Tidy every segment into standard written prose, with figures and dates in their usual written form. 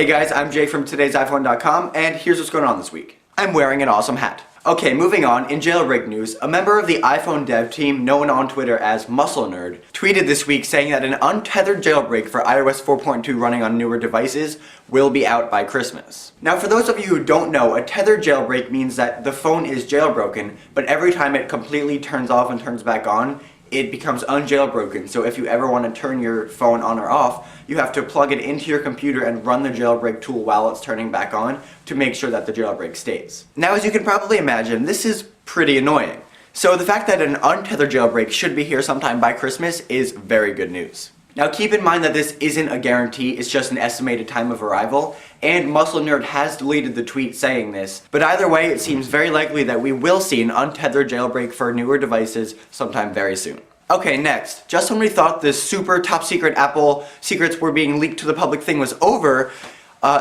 Hey guys, I'm Jay from today'siphone.com, and here's what's going on this week. I'm wearing an awesome hat. Okay, moving on, in jailbreak news, a member of the iPhone dev team, known on Twitter as Muscle Nerd, tweeted this week saying that an untethered jailbreak for iOS 4.2 running on newer devices will be out by Christmas. Now, for those of you who don't know, a tethered jailbreak means that the phone is jailbroken, but every time it completely turns off and turns back on, it becomes unjailbroken. So if you ever want to turn your phone on or off, you have to plug it into your computer and run the jailbreak tool while it's turning back on to make sure that the jailbreak stays. Now, as you can probably imagine, this is pretty annoying. So the fact that an untethered jailbreak should be here sometime by Christmas is very good news. Now keep in mind that this isn't a guarantee, it's just an estimated time of arrival, and Muscle Nerd has deleted the tweet saying this, but either way it seems very likely that we will see an untethered jailbreak for newer devices sometime very soon. Okay, next, just when we thought this super top secret Apple secrets were being leaked to the public thing was over,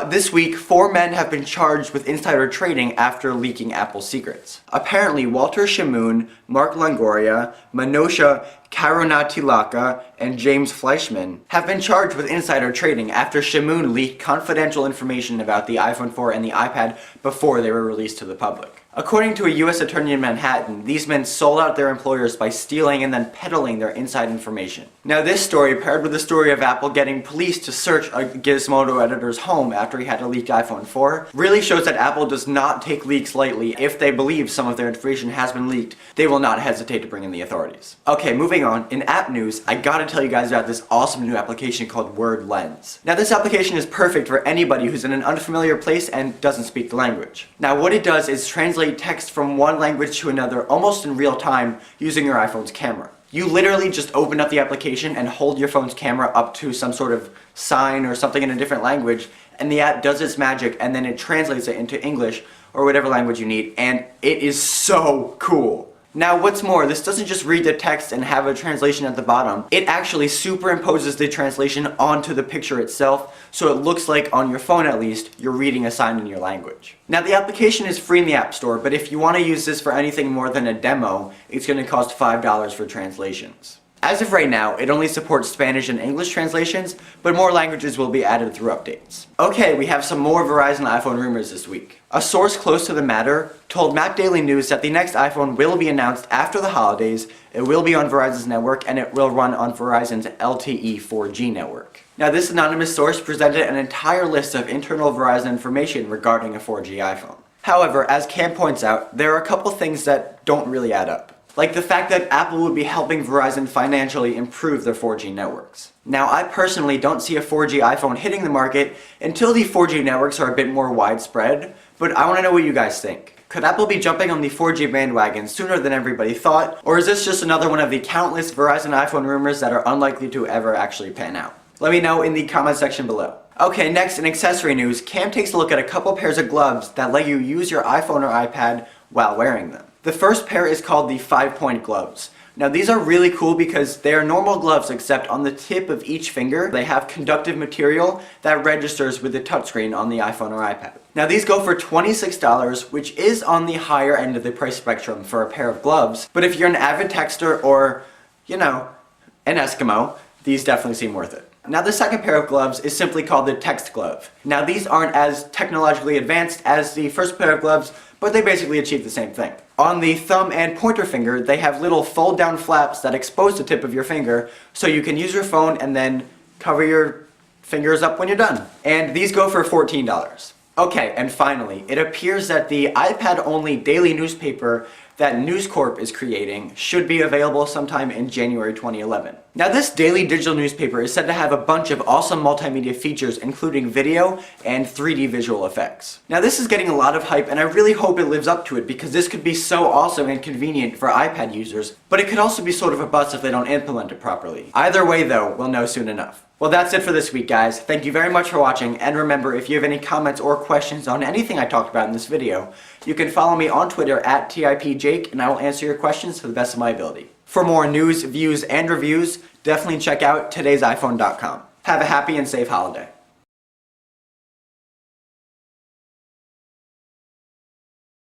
this week, 4 men have been charged with insider trading after leaking Apple secrets. Apparently, Walter Shamoon, Mark Longoria, Manosha Karunatilaka, and James Fleischman have been charged with insider trading after Shamoon leaked confidential information about the iPhone 4 and the iPad before they were released to the public. According to a U.S. attorney in Manhattan, these men sold out their employers by stealing and then peddling their inside information. Now this story, paired with the story of Apple getting police to search a Gizmodo editor's home after he had a leaked iPhone 4, really shows that Apple does not take leaks lightly. If they believe some of their information has been leaked, they will not hesitate to bring in the authorities. Okay, moving on, in app news, I gotta tell you guys about this awesome new application called Word Lens. Now this application is perfect for anybody who's in an unfamiliar place and doesn't speak the language. Now what it does is translate text from one language to another almost in real time using your iPhone's camera. You literally just open up the application and hold your phone's camera up to some sort of sign or something in a different language, and the app does its magic and then it translates it into English or whatever language you need, and it is so cool. Now what's more, this doesn't just read the text and have a translation at the bottom, it actually superimposes the translation onto the picture itself, so it looks like, on your phone at least, you're reading a sign in your language. Now the application is free in the App Store, but if you want to use this for anything more than a demo, it's going to cost $5 for translations. As of right now, it only supports Spanish and English translations, but more languages will be added through updates. Okay, we have some more Verizon iPhone rumors this week. A source close to the matter told Mac Daily News that the next iPhone will be announced after the holidays, it will be on Verizon's network, and it will run on Verizon's LTE 4G network. Now this anonymous source presented an entire list of internal Verizon information regarding a 4G iPhone. However, as Cam points out, there are a couple things that don't really add up. Like the fact that Apple would be helping Verizon financially improve their 4G networks. Now, I personally don't see a 4G iPhone hitting the market until the 4G networks are a bit more widespread, but I want to know what you guys think. Could Apple be jumping on the 4G bandwagon sooner than everybody thought, or is this just another one of the countless Verizon iPhone rumors that are unlikely to ever actually pan out? Let me know in the comment section below. Okay, next in accessory news, Cam takes a look at a couple pairs of gloves that let you use your iPhone or iPad while wearing them. The first pair is called the 5-point gloves. Now these are really cool because they are normal gloves, except on the tip of each finger they have conductive material that registers with the touchscreen on the iPhone or iPad. Now these go for $26, which is on the higher end of the price spectrum for a pair of gloves, but if you're an avid texter or, you know, an Eskimo, these definitely seem worth it. Now the second pair of gloves is simply called the text glove. Now these aren't as technologically advanced as the first pair of gloves, but they basically achieve the same thing. On the thumb and pointer finger, they have little fold-down flaps that expose the tip of your finger, so you can use your phone and then cover your fingers up when you're done. And these go for $14. Okay, and finally, it appears that the iPad-only daily newspaper that News Corp is creating should be available sometime in January 2011. Now this daily digital newspaper is said to have a bunch of awesome multimedia features, including video and 3D visual effects. Now this is getting a lot of hype, and I really hope it lives up to it because this could be so awesome and convenient for iPad users, but it could also be sort of a bust if they don't implement it properly. Either way though, we'll know soon enough. Well, that's it for this week, guys. Thank you very much for watching, and remember, if you have any comments or questions on anything I talked about in this video, you can follow me on Twitter at TIPJake, and I will answer your questions to the best of my ability. For more news, views, and reviews, definitely check out today'siphone.com. Have a happy and safe holiday.